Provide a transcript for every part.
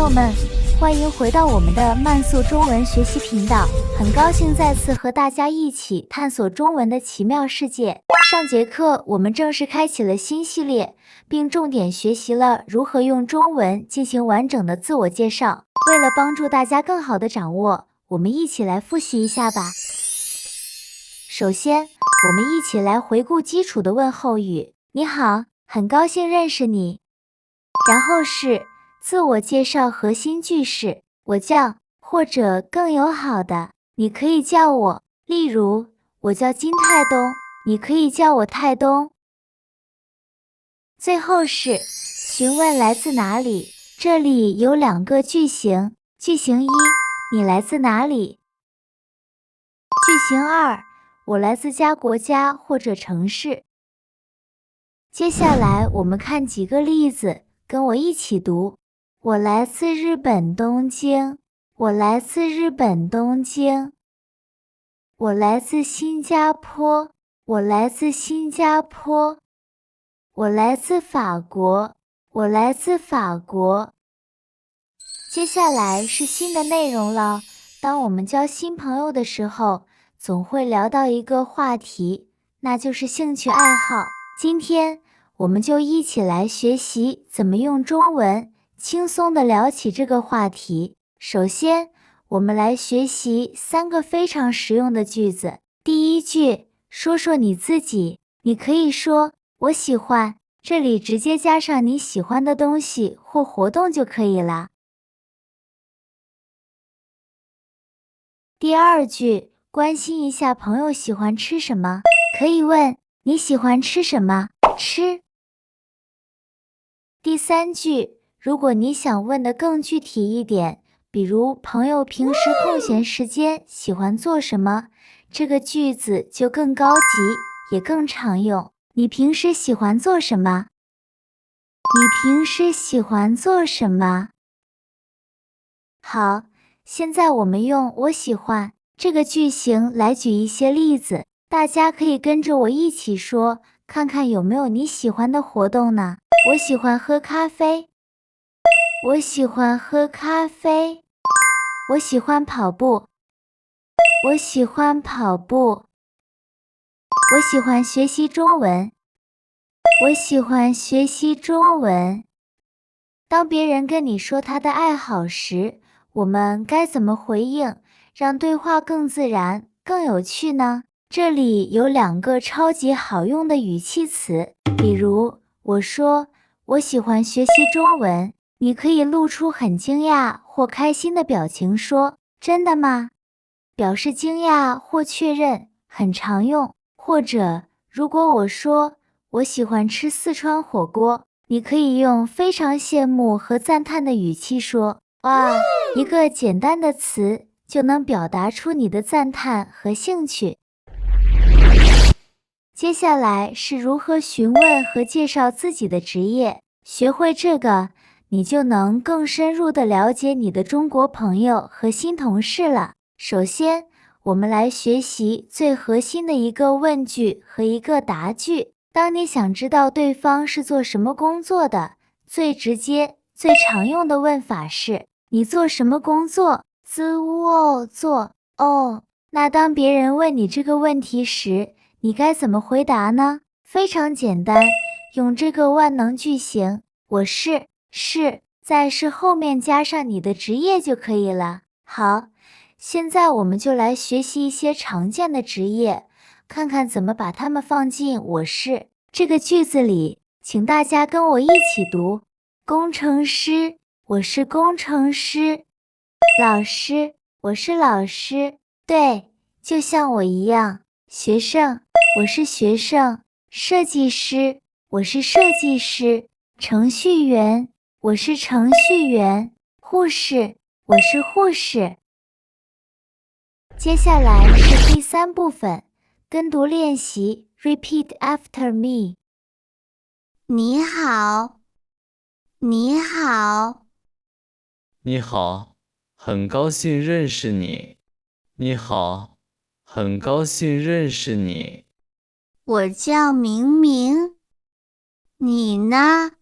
友们，欢迎回到我们的慢速中文学习频道。很高兴再次和大家一起探索中文的奇妙世界。上节课我们正式开启了新系列，并重点学习了如何用中文进行完整的自我介绍。为了帮助大家更好的掌握，我们一起来复习一下吧。首先，我们一起来回顾基础的问候语。你好，很高兴认识你。然后是自我介绍核心句式，我叫，或者更友好的，你可以叫我。例如，我叫金泰东，你可以叫我泰东。最后是询问来自哪里，这里有两个句型。句型一，你来自哪里？句型二，我来自家国家或者城市。接下来我们看几个例子，跟我一起读。我来自日本东京，我来自日本东京。我来自新加坡，我来自新加坡。我来自法国，我来自法国。接下来是新的内容了。当我们交新朋友的时候，总会聊到一个话题，那就是兴趣爱好。今天我们就一起来学习怎么用中文轻松地聊起这个话题。首先，我们来学习3个非常实用的句子。第一句，说说你自己。你可以说，我喜欢，这里直接加上你喜欢的东西或活动就可以了。第二句，关心一下朋友喜欢吃什么，可以问，你喜欢吃什么？吃。第三句，如果你想问得更具体一点，比如朋友平时空闲时间喜欢做什么，这个句子就更高级，也更常用。你平时喜欢做什么？你平时喜欢做什么？好，现在我们用我喜欢这个句型来举一些例子，大家可以跟着我一起说，看看有没有你喜欢的活动呢？我喜欢喝咖啡。我喜欢喝咖啡。我喜欢跑步。我喜欢跑步。我喜欢学习中文。我喜欢学习中文。当别人跟你说他的爱好时，我们该怎么回应，让对话更自然、更有趣呢？这里有2个超级好用的语气词，比如我说我喜欢学习中文，你可以露出很惊讶或开心的表情说，真的吗？表示惊讶或确认，很常用。或者如果我说我喜欢吃四川火锅，你可以用非常羡慕和赞叹的语气说，哇，一个简单的词就能表达出你的赞叹和兴趣。接下来是如何询问和介绍自己的职业，学会这个，你就能更深入地了解你的中国朋友和新同事了。首先，我们来学习最核心的一个问句和一个答句。当你想知道对方是做什么工作的，最直接、最常用的问法是，你做什么工作？做。那当别人问你这个问题时，你该怎么回答呢？非常简单，用这个万能句型，我是，在是后面加上你的职业就可以了。好，现在我们就来学习一些常见的职业，看看怎么把它们放进我是这个句子里。请大家跟我一起读，工程师，我是工程师。老师，我是老师。对，就像我一样。学生，我是学生。设计师，我是设计师。程序员，我是程序员。护士，我是护士。接下来是第3部分，跟读练习 ，Repeat after me。你好，你好，你好，很高兴认识你。你好，很高兴认识你。我叫明明。你呢？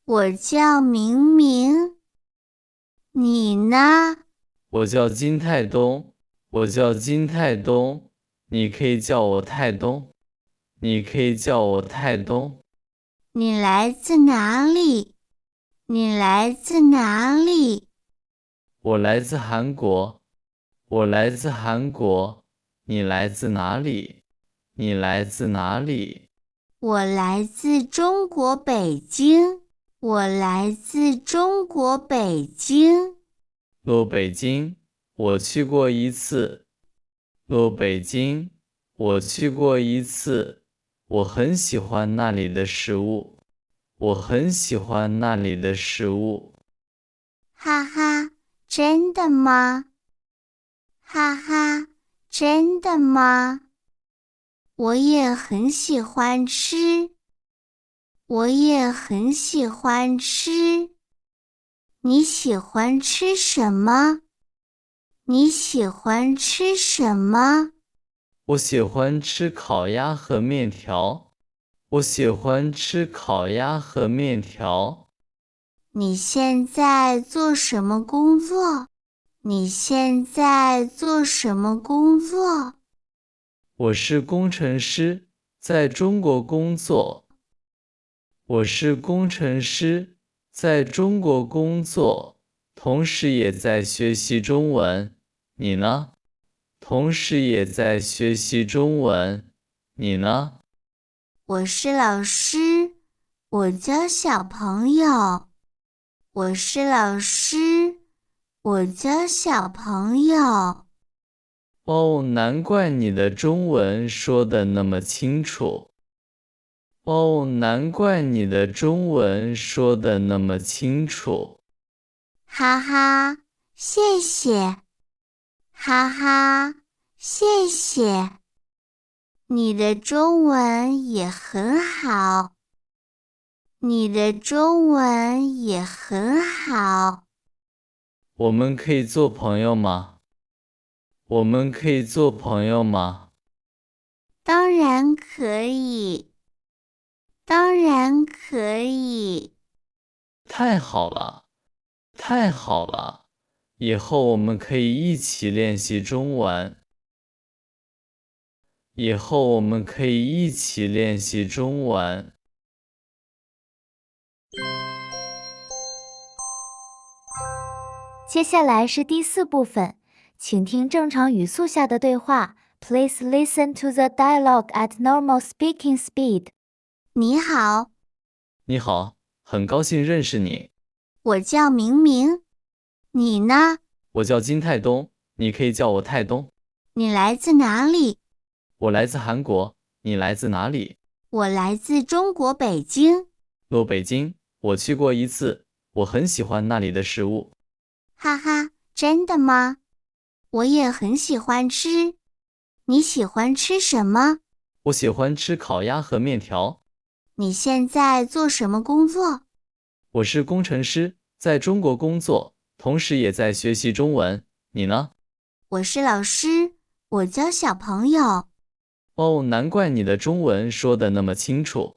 我叫明明。你呢？我叫金泰东，我叫金泰东，你可以叫我泰东，你可以叫我泰东。你来自哪里？你来自哪里？我来自韩国，我来自韩国，你来自哪里？你来自哪里？我来自中国北京。我来自中国北京。北京，我去过一次。北京，我去过一次。我很喜欢那里的食物，我很喜欢那里的食物。哈哈，真的吗？哈哈，真的吗？我也很喜欢吃。我也很喜欢吃。你喜欢吃什么？你喜欢吃什么？我喜欢吃烤鸭和面条。我喜欢吃烤鸭和面条。你现在做什么工作？你现在做什么工作？我是工程师，在中国工作。我是工程师，在中国工作，同时也在学习中文。你呢？同时也在学习中文。你呢？我是老师，我教小朋友。我是老师，我教小朋友。哦，难怪你的中文说得那么清楚。哦，难怪你的中文说得那么清楚。哈哈，谢谢。哈哈，谢谢。你的中文也很好。你的中文也很好。我们可以做朋友吗？我们可以做朋友吗？当然可以。当然可以。太好了，太好了！以后我们可以一起练习中文。以后我们可以一起练习中文。接下来是第4部分，请听正常语速下的对话。Please listen to the dialogue at normal speaking speed. 你好，你好，很高兴认识你。我叫明明。你呢？我叫金泰东，你可以叫我泰东。你来自哪里？我来自韩国，你来自哪里？我来自中国北京。北京，我去过一次，我很喜欢那里的食物。哈哈，真的吗？我也很喜欢吃。你喜欢吃什么？我喜欢吃烤鸭和面条。你现在做什么工作？我是工程师，在中国工作，同时也在学习中文。你呢？我是老师，我教小朋友。哦，难怪你的中文说得那么清楚。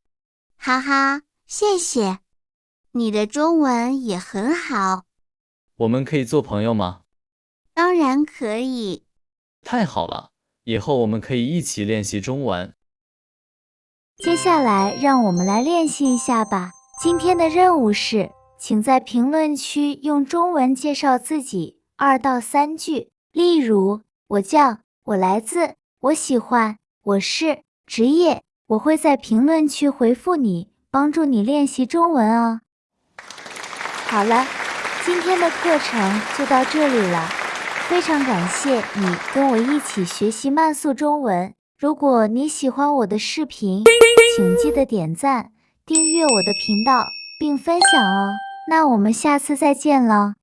哈哈，谢谢。你的中文也很好。我们可以做朋友吗？当然可以。太好了，以后我们可以一起练习中文。接下来让我们来练习一下吧。今天的任务是，请在评论区用中文介绍自己2到3句，例如我叫、我来自、我喜欢、我是、职业。我会在评论区回复你，帮助你练习中文哦。好了，今天的课程就到这里了，非常感谢你跟我一起学习慢速中文。如果你喜欢我的视频，请记得点赞、订阅我的频道，并分享哦。那我们下次再见了。